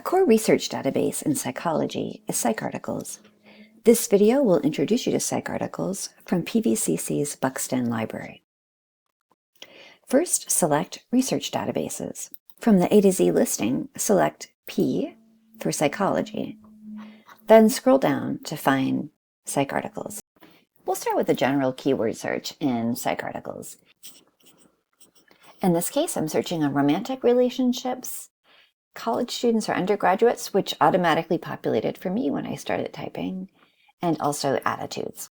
core research database in psychology is PsycARTICLES. This video will introduce you to PsycARTICLES from PVCC's Buxton Library. First, select Research Databases. From the A to Z listing, select P for Psychology. Then scroll down to find PsycARTICLES. We'll start with a general keyword search in PsycARTICLES. In this case, I'm searching on romantic relationships, college students or undergraduates, which automatically populated for me when I started typing, and also attitudes.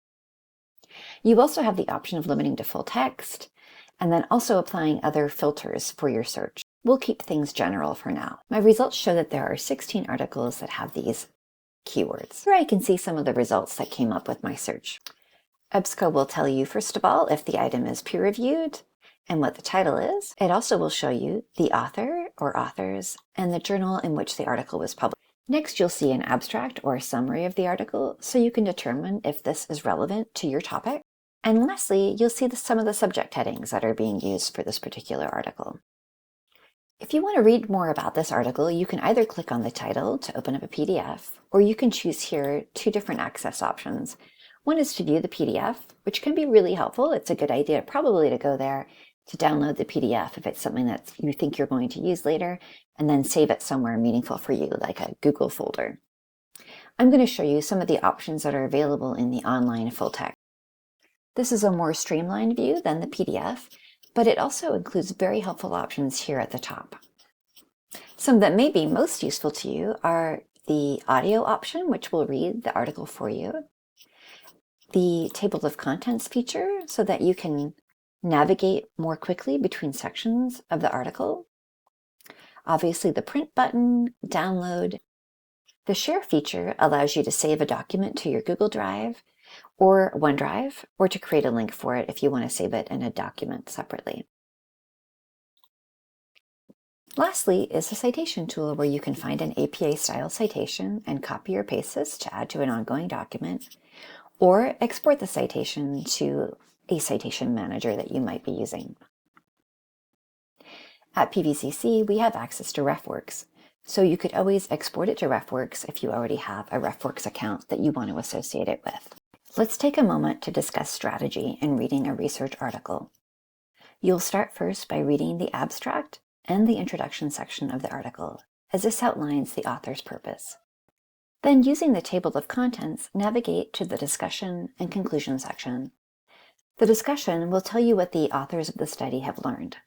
You also have the option of limiting to full text, and then also applying other filters for your search. We'll keep things general for now. My results show that there are 16 articles that have these keywords. Here I can see some of the results that came up with my search. EBSCO will tell you, first of all, if the item is peer-reviewed and what the title is. It also will show you the author or authors and the journal in which the article was published. Next, you'll see an abstract or a summary of the article, so you can determine if this is relevant to your topic. And lastly, you'll see some of the subject headings that are being used for this particular article. If you want to read more about this article, you can either click on the title to open up a PDF, or you can choose here two different access options. One is to view the PDF, which can be really helpful. It's a good idea probably to go there to download the PDF if it's something that you think you're going to use later, and then save it somewhere meaningful for you, like a Google folder. I'm going to show you some of the options that are available in the online full text. This is a more streamlined view than the PDF, but it also includes very helpful options here at the top. Some that may be most useful to you are the audio option, which will read the article for you, the table of contents feature so that you can navigate more quickly between sections of the article, obviously the print button, download. The share feature allows you to save a document to your Google Drive or OneDrive, or to create a link for it if you want to save it in a document separately. Lastly is the citation tool, where you can find an APA-style citation and copy or paste this to add to an ongoing document, or export the citation to a citation manager that you might be using. At PVCC, we have access to RefWorks, so you could always export it to RefWorks if you already have a RefWorks account that you want to associate it with. Let's take a moment to discuss strategy in reading a research article. You'll start first by reading the abstract and the introduction section of the article, as this outlines the author's purpose. Then, using the table of contents, navigate to the discussion and conclusion section. The discussion will tell you what the authors of the study have learned,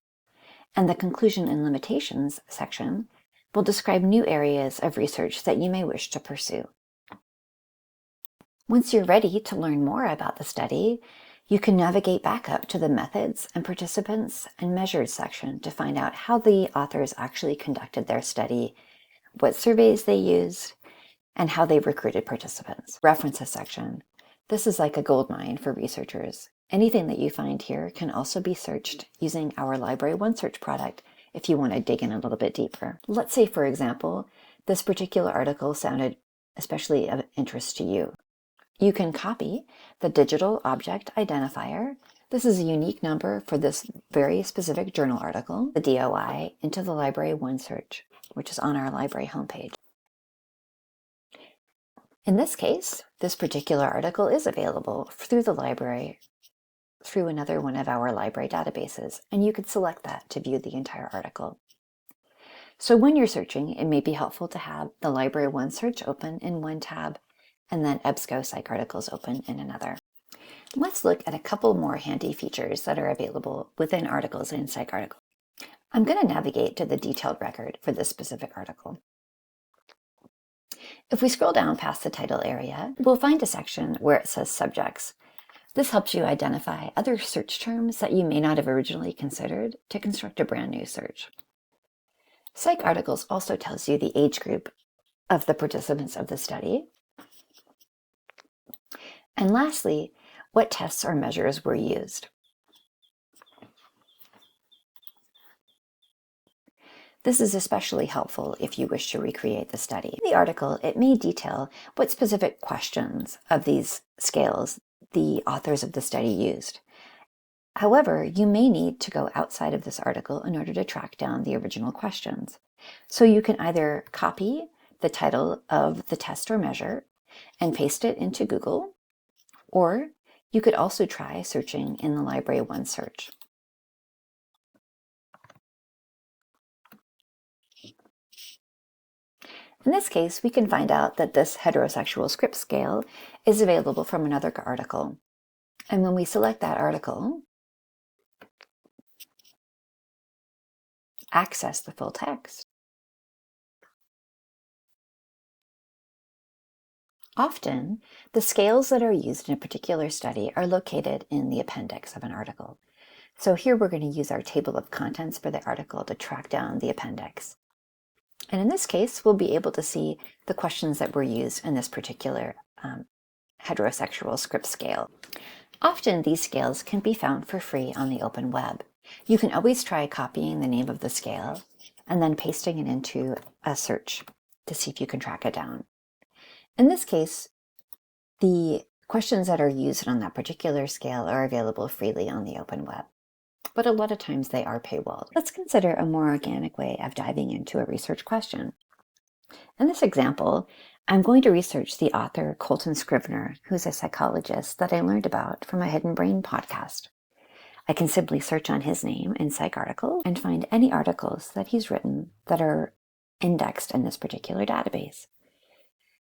and the conclusion and limitations section will describe new areas of research that you may wish to pursue. Once you're ready to learn more about the study, you can navigate back up to the methods and participants and measures section to find out how the authors actually conducted their study, what surveys they used, and how they recruited participants. References section. This is like a goldmine for researchers. Anything that you find here can also be searched using our Library OneSearch product if you want to dig in a little bit deeper. Let's say, for example, this particular article sounded especially of interest to you. You can copy the digital object identifier. This is a unique number for this very specific journal article, the DOI, into the Library OneSearch, which is on our library homepage. In this case, this particular article is available through the library through another one of our library databases, and you could select that to view the entire article. So when you're searching, it may be helpful to have the Library OneSearch open in one tab, and then EBSCO PsycARTICLES open in another. Let's look at a couple more handy features that are available within articles in PsycARTICLES. I'm going to navigate to the detailed record for this specific article. If we scroll down past the title area, we'll find a section where it says subjects. This helps you identify other search terms that you may not have originally considered to construct a brand new search. PsycARTICLES also tells you the age group of the participants of the study. And lastly, what tests or measures were used. This is especially helpful if you wish to recreate the study. In the article, it may detail what specific questions of these scales the authors of the study used. However, you may need to go outside of this article in order to track down the original questions. So you can either copy the title of the test or measure and paste it into Google, or you could also try searching in the Library One search. In this case, we can find out that this heterosexual script scale is available from another article. And when we select that article, access the full text. Often, the scales that are used in a particular study are located in the appendix of an article. So here we're going to use our table of contents for the article to track down the appendix. And in this case, we'll be able to see the questions that were used in this particular heterosexual script scale. Often these scales can be found for free on the open web. You can always try copying the name of the scale and then pasting it into a search to see if you can track it down. In this case, the questions that are used on that particular scale are available freely on the open web, but a lot of times they are paywalled. Let's consider a more organic way of diving into a research question. In this example, I'm going to research the author Colton Scrivener, who's a psychologist that I learned about from a Hidden Brain podcast. I can simply search on his name in PsycARTICLES and find any articles that he's written that are indexed in this particular database.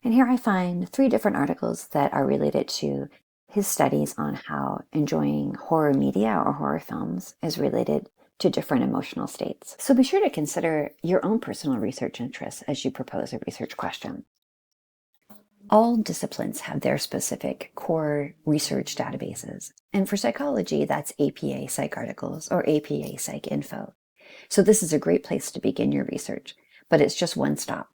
And here I find 3 different articles that are related to his studies on how enjoying horror media or horror films is related to different emotional states. So be sure to consider your own personal research interests as you propose a research question. All disciplines have their specific core research databases. And for psychology, that's APA PsycARTICLES or APA PsycInfo. So this is a great place to begin your research, but it's just one stop.